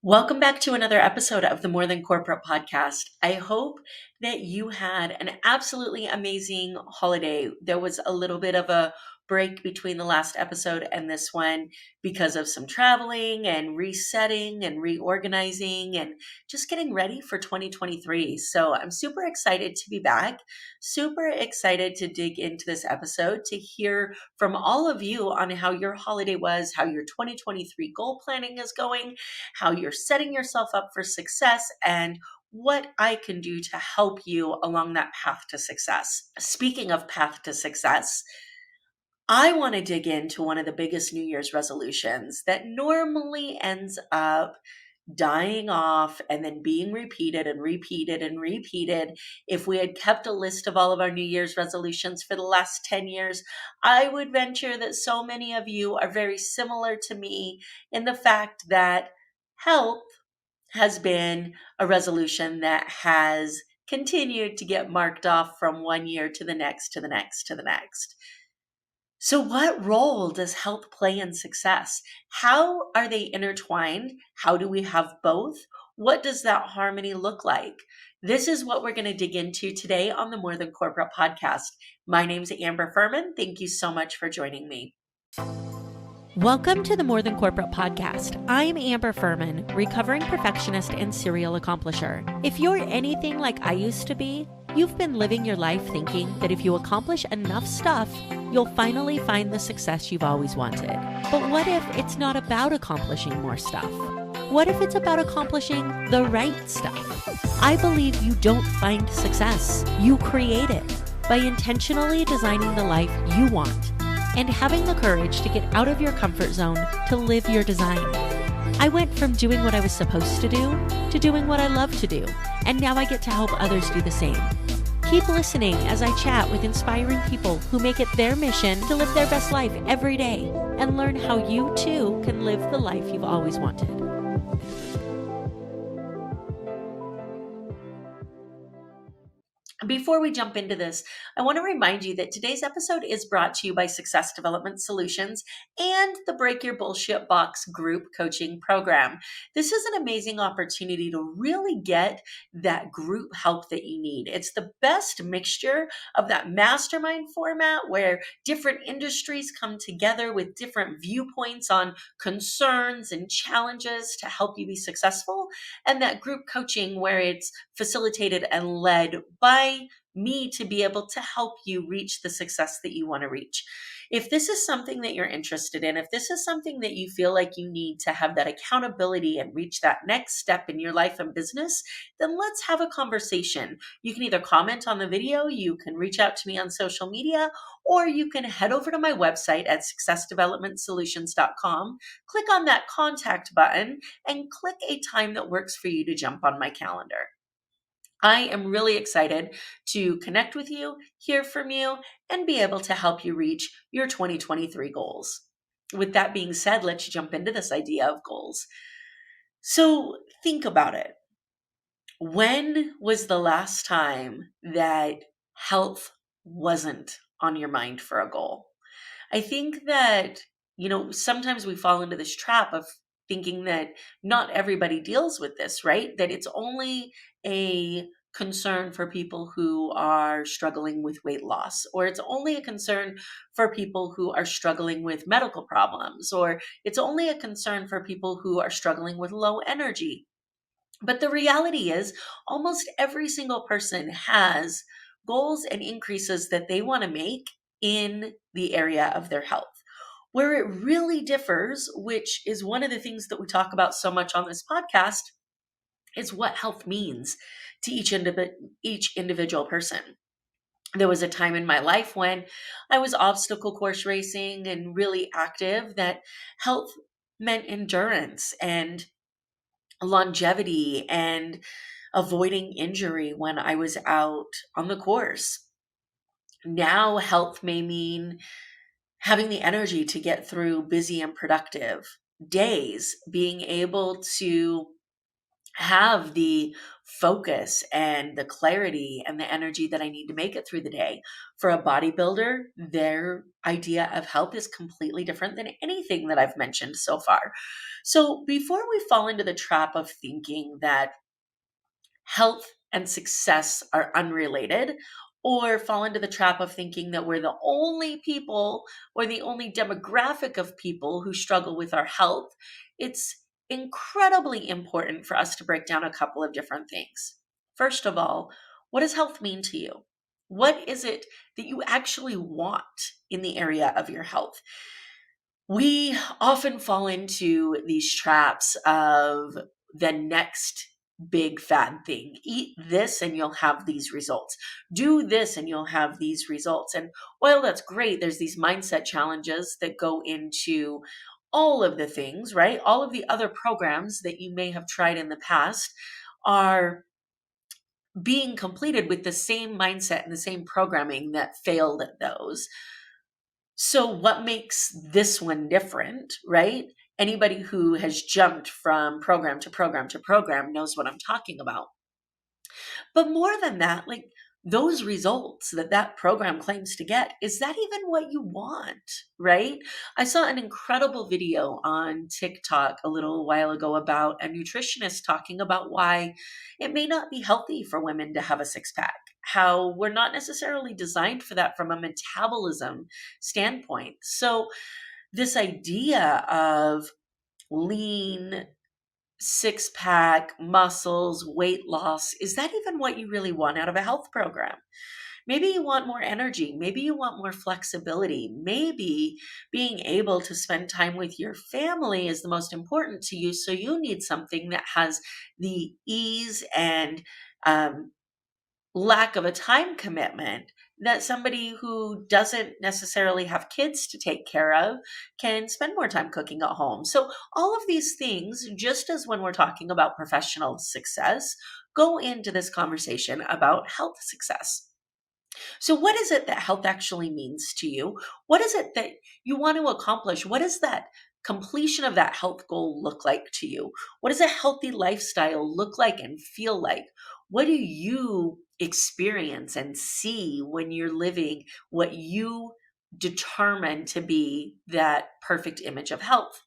Welcome back to another episode of the More Than Corporate podcast. I hope that you had an absolutely amazing holiday. There was a little bit of a break between the last episode and this one because of some traveling and resetting and reorganizing and just getting ready for 2023. So I'm super excited to be back, super excited to dig into this episode to hear from all of you on how your holiday was, how your 2023 goal planning is going, how you're setting yourself up for success, and what I can do to help you along that path to success. Speaking of path to success, I want to dig into one of the biggest New Year's resolutions that normally ends up dying off and then being repeated and repeated and repeated. If we had kept a list of all of our New Year's resolutions for the last 10 years, I would venture that so many of you are very similar to me in the fact that health has been a resolution that has continued to get marked off from one year to the next, to the next, to the next. So, what role does health play in success? How are they intertwined? How do we have both? What does that harmony look like? This is what we're going to dig into today on the More Than Corporate podcast. My name is Amber Fuhriman. Thank you so much for joining me. Welcome to the More Than Corporate podcast. I'm Amber Fuhriman, recovering perfectionist and serial accomplisher. If you're anything like I used to be, you've been living your life thinking that if you accomplish enough stuff, you'll finally find the success you've always wanted. But what if it's not about accomplishing more stuff? What if it's about accomplishing the right stuff? I believe you don't find success, you create it by intentionally designing the life you want and having the courage to get out of your comfort zone to live your design. I went from doing what I was supposed to do to doing what I love to do, and now I get to help others do the same. Keep listening as I chat with inspiring people who make it their mission to live their best life every day and learn how you too can live the life you've always wanted. Before we jump into this, I want to remind you that today's episode is brought to you by Success Development Solutions and the Break Your Bullshit Box group coaching program. This is an amazing opportunity to really get that group help that you need. It's the best mixture of that mastermind format where different industries come together with different viewpoints on concerns and challenges to help you be successful, and that group coaching where it's facilitated and led by me to be able to help you reach the success that you want to reach. If this is something that you're interested in, if this is something that you feel like you need to have that accountability and reach that next step in your life and business, then let's have a conversation. You can either comment on the video, you can reach out to me on social media, or you can head over to my website at successdevelopmentsolutions.com, click on that contact button, and click a time that works for you to jump on my calendar. I am really excited to connect with you, hear from you, and be able to help you reach your 2023 goals. With that being said, let's jump into this idea of goals. So think about it. When was the last time that health wasn't on your mind for a goal? I think that, sometimes we fall into this trap of thinking that not everybody deals with this, right? That it's only a concern for people who are struggling with weight loss, or it's only a concern for people who are struggling with medical problems, or it's only a concern for people who are struggling with low energy. But the reality is, almost every single person has goals and increases that they want to make in the area of their health. Where it really differs, which is one of the things that we talk about so much on this podcast, is what health means to each individual person. There was a time in my life when I was obstacle course racing and really active that health meant endurance and longevity and avoiding injury when I was out on the course. Now health may mean having the energy to get through busy and productive days, being able to have the focus and the clarity and the energy that I need to make it through the day. For a bodybuilder, their idea of health is completely different than anything that I've mentioned so far. So before we fall into the trap of thinking that health and success are unrelated, or fall into the trap of thinking that we're the only people or the only demographic of people who struggle with our health, it's incredibly important for us to break down a couple of different things. First of all, what does health mean to you? What is it that you actually want in the area of your health? We often fall into these traps of the next big fad thing. Eat this and you'll have these results. Do this and you'll have these results. And while that's great, there's these mindset challenges that go into all of the things, right? All of the other programs that you may have tried in the past are being completed with the same mindset and the same programming that failed at those. So, what makes this one different, right? Anybody who has jumped from program to program to program knows what I'm talking about. But more than that, like those results that that program claims to get, is that even what you want, right? I saw an incredible video on TikTok a little while ago about a nutritionist talking about why it may not be healthy for women to have a six pack, how we're not necessarily designed for that from a metabolism standpoint. So, this idea of lean, six pack, muscles, weight loss, is that even what you really want out of a health program? Maybe you want more energy. Maybe you want more flexibility. Maybe being able to spend time with your family is the most important to you. So you need something that has the ease and um, lack of a time commitment that somebody who doesn't necessarily have kids to take care of can spend more time cooking at home. So, all of these things, just as when we're talking about professional success, go into this conversation about health success. So, what is it that health actually means to you? What is it that you want to accomplish? What does that completion of that health goal look like to you? What does a healthy lifestyle look like and feel like? What do you experience and see when you're living what you determine to be that perfect image of health?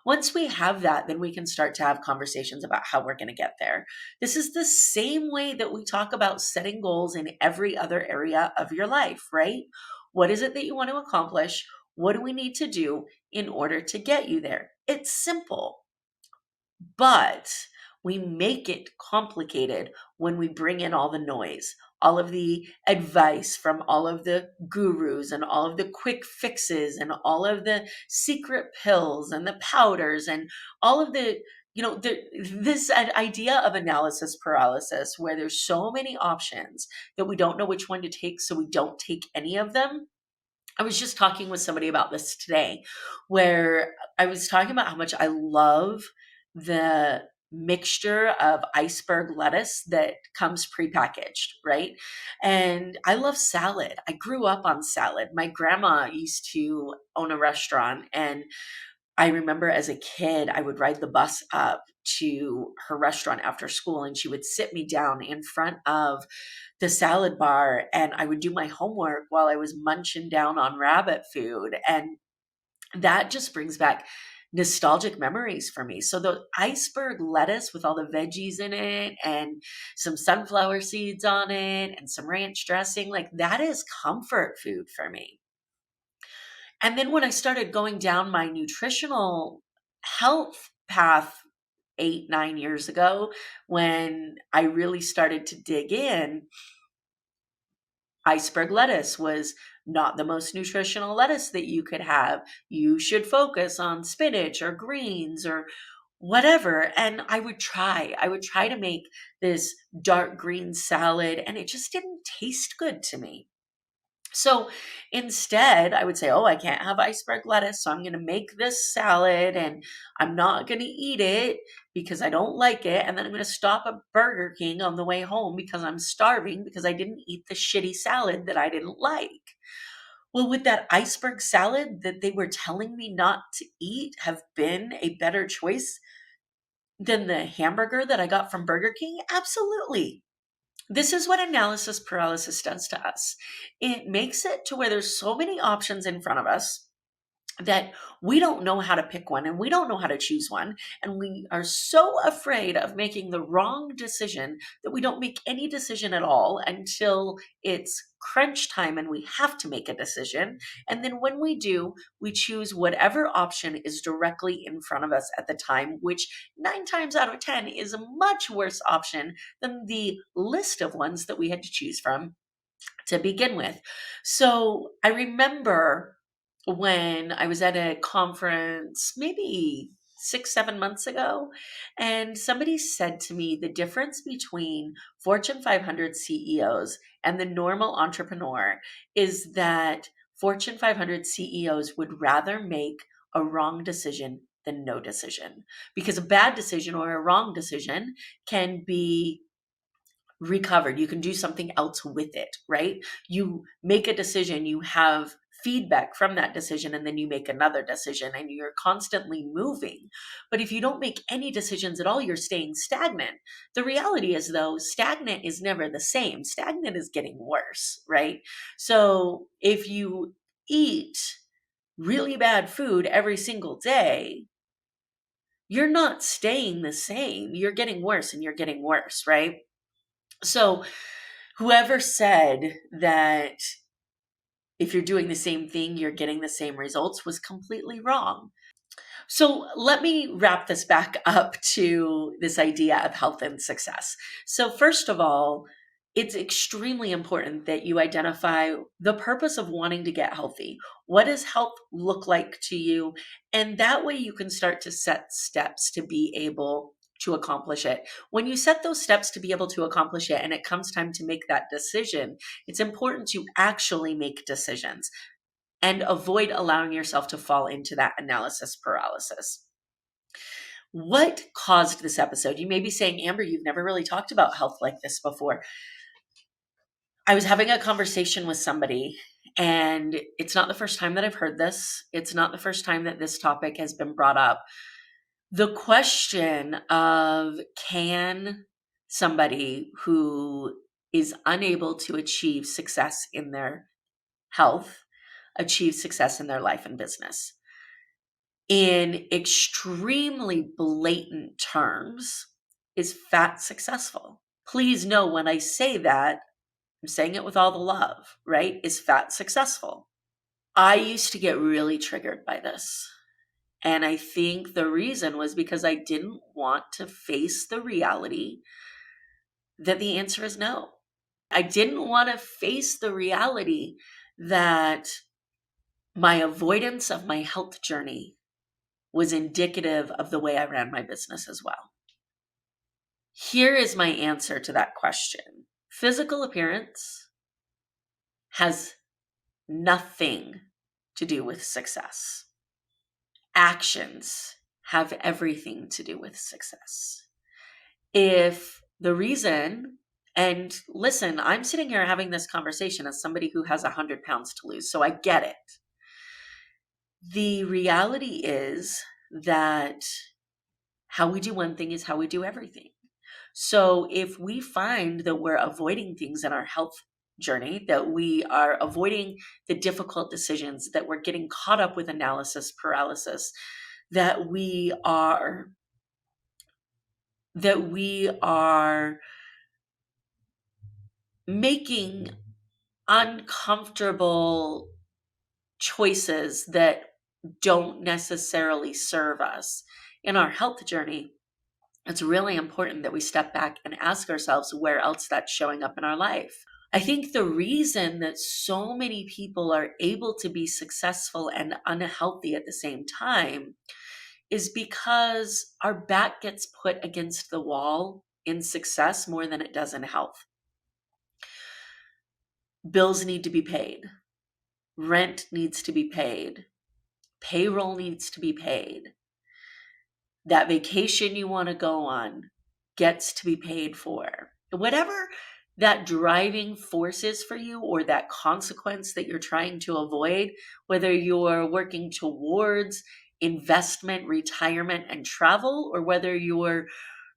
Once we have that, then we can start to have conversations about how we're going to get there. This is the same way that we talk about setting goals in every other area of your life, right? What is it that you want to accomplish? What do we need to do in order to get you there? It's simple. But we make it complicated when we bring in all the noise, all of the advice from all of the gurus and all of the quick fixes and all of the secret pills and the powders and all of the this idea of analysis paralysis where there's so many options that we don't know which one to take, so we don't take any of them. I was just talking with somebody about this today, where I was talking about how much I love the mixture of iceberg lettuce that comes prepackaged, right? And I love salad. I grew up on salad. My grandma used to own a restaurant, and I remember as a kid, I would ride the bus up to her restaurant after school, and she would sit me down in front of the salad bar, and I would do my homework while I was munching down on rabbit food. And that just brings back nostalgic memories for me. So the iceberg lettuce with all the veggies in it and some sunflower seeds on it and some ranch dressing, like that is comfort food for me. And then when I started going down my nutritional health path 8, 9 years ago, when I really started to dig in, iceberg lettuce was not the most nutritional lettuce that you could have. You should focus on spinach or greens or whatever. And I would try to make this dark green salad, and it just didn't taste good to me. So instead, I would say, oh, I can't have iceberg lettuce. So I'm going to make this salad and I'm not going to eat it because I don't like it. And then I'm going to stop at Burger King on the way home because I'm starving because I didn't eat the shitty salad that I didn't like. Well, would that iceberg salad that they were telling me not to eat have been a better choice? than the hamburger that I got from Burger King? Absolutely. This is what analysis paralysis does to us. It makes it to where there's so many options in front of us that we don't know how to pick one and we don't know how to choose one. And we are so afraid of making the wrong decision that we don't make any decision at all until it's crunch time and we have to make a decision. And then when we do, we choose whatever option is directly in front of us at the time, which 9 times out of 10 is a much worse option than the list of ones that we had to choose from to begin with. So I remember when I was at a conference maybe 6, 7 months ago, and somebody said to me the difference between Fortune 500 CEOs and the normal entrepreneur is that Fortune 500 CEOs would rather make a wrong decision than no decision, because a bad decision or a wrong decision can be recovered. You can do something else with it, right? You make a decision, you have feedback from that decision, and then you make another decision and you're constantly moving. But if you don't make any decisions at all, you're staying stagnant. The reality is, though, stagnant is never the same. Stagnant is getting worse, right? So if you eat really bad food every single day, you're not staying the same. You're getting worse and you're getting worse, right? So whoever said that if you're doing the same thing, you're getting the same results was completely wrong. So let me wrap this back up to this idea of health and success. So first of all, it's extremely important that you identify the purpose of wanting to get healthy. What does health look like to you? And that way you can start to set steps to be able to accomplish it. When you set those steps to be able to accomplish it and it comes time to make that decision, it's important to actually make decisions and avoid allowing yourself to fall into that analysis paralysis. What caused this episode? You may be saying, Amber, you've never really talked about health like this before. I was having a conversation with somebody, and it's not the first time that I've heard this. It's not the first time that this topic has been brought up. The question of, can somebody who is unable to achieve success in their health achieve success in their life and business? In extremely blatant terms, is fat successful? Please know when I say that, I'm saying it with all the love, right? Is fat successful? I used to get really triggered by this. And I think the reason was because I didn't want to face the reality that the answer is no. I didn't want to face the reality that my avoidance of my health journey was indicative of the way I ran my business as well. Here is my answer to that question. Physical appearance has nothing to do with success. Actions have everything to do with success. If the reason, and listen, I'm sitting here having this conversation as somebody who has 100 pounds to lose, so I get it. The reality is that how we do one thing is how we do everything. So if we find that we're avoiding things in our health journey, that we are avoiding the difficult decisions, that we're getting caught up with analysis paralysis, that we are making uncomfortable choices that don't necessarily serve us in our health journey, it's really important that we step back and ask ourselves where else that's showing up in our life. I think the reason that so many people are able to be successful and unhealthy at the same time is because our back gets put against the wall in success more than it does in health. Bills need to be paid. Rent needs to be paid. Payroll needs to be paid. That vacation you want to go on gets to be paid for. Whatever that driving force is for you, or that consequence that you're trying to avoid, whether you're working towards investment, retirement, and travel, or whether you're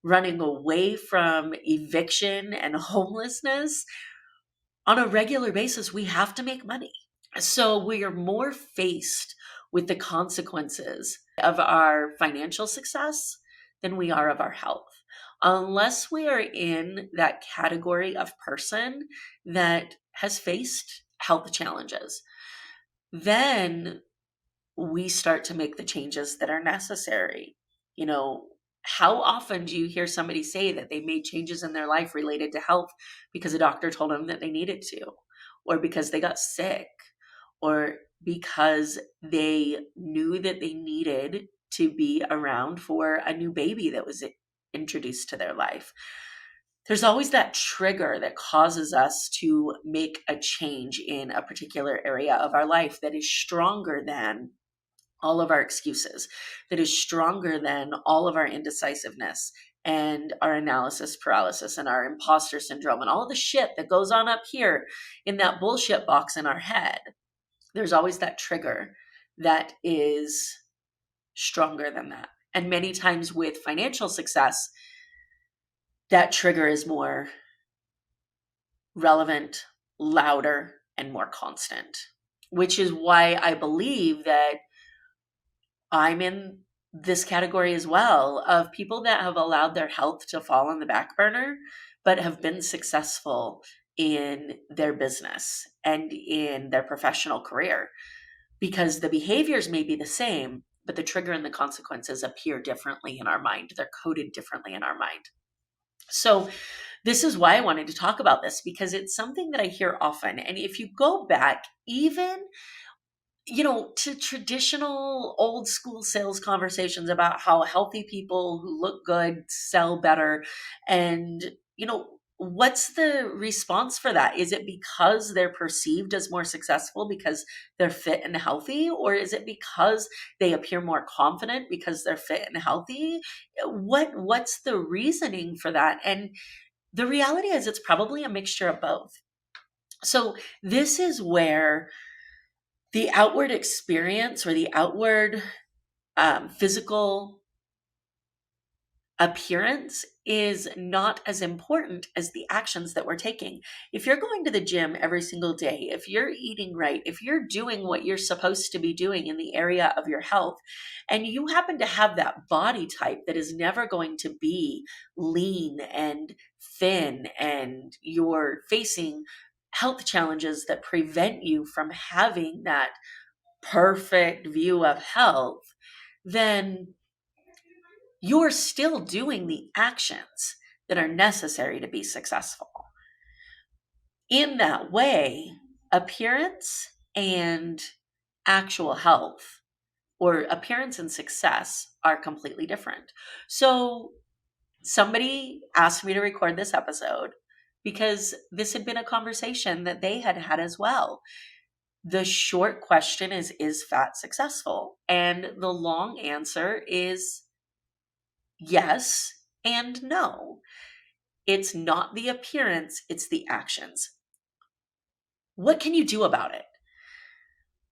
running away from eviction and homelessness, on a regular basis, we have to make money. So we are more faced with the consequences of our financial success than we are of our health. Unless we are in that category of person that has faced health challenges, then we start to make the changes that are necessary. You know, how often do you hear somebody say that they made changes in their life related to health because a doctor told them that they needed to, or because they got sick, or because they knew that they needed to be around for a new baby that was introduced to their life? There's always that trigger that causes us to make a change in a particular area of our life that is stronger than all of our excuses, that is stronger than all of our indecisiveness and our analysis paralysis and our imposter syndrome and all the shit that goes on up here in that bullshit box in our head. There's always that trigger that is stronger than that. And many times with financial success, that trigger is more relevant, louder, and more constant, which is why I believe that I'm in this category as well, of people that have allowed their health to fall on the back burner, but have been successful in their business and in their professional career, because the behaviors may be the same, but the trigger and the consequences appear differently in our mind. They're coded differently in our mind. So this is why I wanted to talk about this, because it's something that I hear often. And if you go back, even to traditional old school sales conversations about how healthy people who look good sell better. And, what's the response for that? Is it because they're perceived as more successful because they're fit and healthy? Or is it because they appear more confident because they're fit and healthy? What's the reasoning for that? And the reality is it's probably a mixture of both. So this is where the outward experience or the outward physical appearance is not as important as the actions that we're taking. If you're going to the gym every single day, if you're eating right, if you're doing what you're supposed to be doing in the area of your health, and you happen to have that body type that is never going to be lean and thin, and you're facing health challenges that prevent you from having that perfect view of health, then you're still doing the actions that are necessary to be successful. In that way, appearance and actual health, or appearance and success, are completely different. So somebody asked me to record this episode because this had been a conversation that they had had as well. The short question is fat successful? And the long answer is yes and no. It's not the appearance, it's the actions. What can you do about it?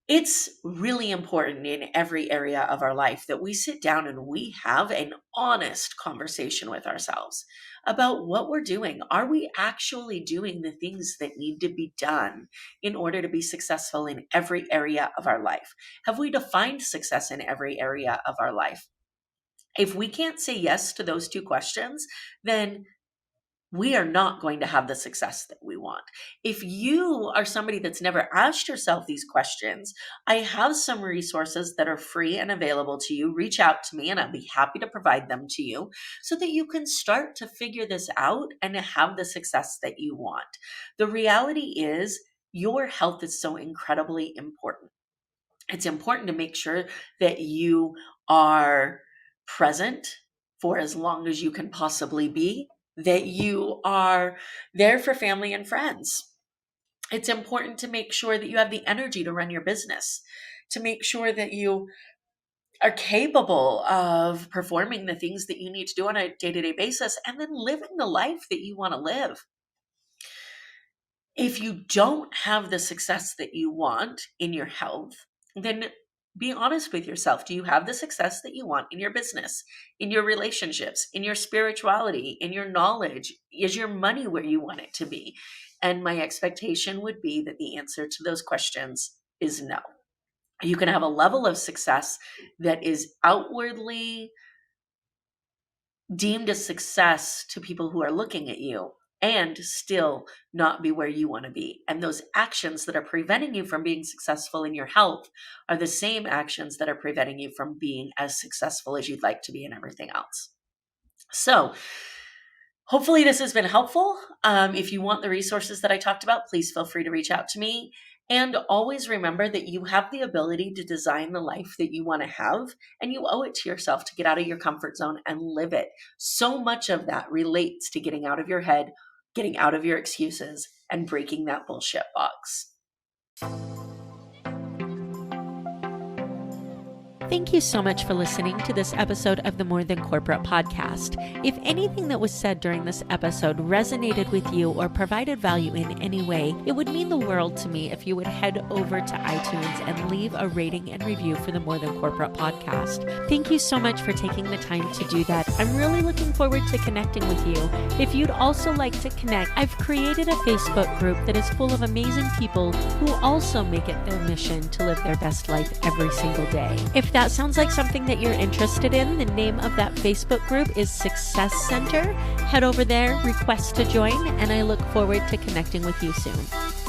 It's really important in every area of our life that we sit down and we have an honest conversation with ourselves about what we're doing. Are we actually doing the things that need to be done in order to be successful in every area of our life? Have we defined success in every area of our life? If we can't say yes to those two questions, then we are not going to have the success that we want. If you are somebody that's never asked yourself these questions, I have some resources that are free and available to you. Reach out to me and I'll be happy to provide them to you so that you can start to figure this out and have the success that you want. The reality is your health is so incredibly important. It's important to make sure that you are present for as long as you can possibly be, that you are there for family and friends. It's important to make sure that you have the energy to run your business, to make sure that you are capable of performing the things that you need to do on a day-to-day basis, and then living the life that you want to live. If you don't have the success that you want in your health, then Be honest with yourself. Do you have the success that you want in your business, in your relationships, in your spirituality, in your knowledge? Is your money where you want it to be? And my expectation would be that the answer to those questions is no. You can have a level of success that is outwardly deemed a success to people who are looking at you and still not be where you want to be. And those actions that are preventing you from being successful in your health are the same actions that are preventing you from being as successful as you'd like to be in everything else. So hopefully this has been helpful. If you want the resources that I talked about, please feel free to reach out to me. And always remember that you have the ability to design the life that you want to have, and you owe it to yourself to get out of your comfort zone and live it. So much of that relates to getting out of your head, getting out of your excuses, and breaking that bullshit box. Thank you so much for listening to this episode of the More Than Corporate podcast. If anything that was said during this episode resonated with you or provided value in any way, it would mean the world to me if you would head over to iTunes and leave a rating and review for the More Than Corporate podcast. Thank you so much for taking the time to do that. I'm really looking forward to connecting with you. If you'd also like to connect, I've created a Facebook group that is full of amazing people who also make it their mission to live their best life every single day. If that sounds like something that you're interested in, the name of that Facebook group is Success Center. Head over there, request to join, and I look forward to connecting with you soon.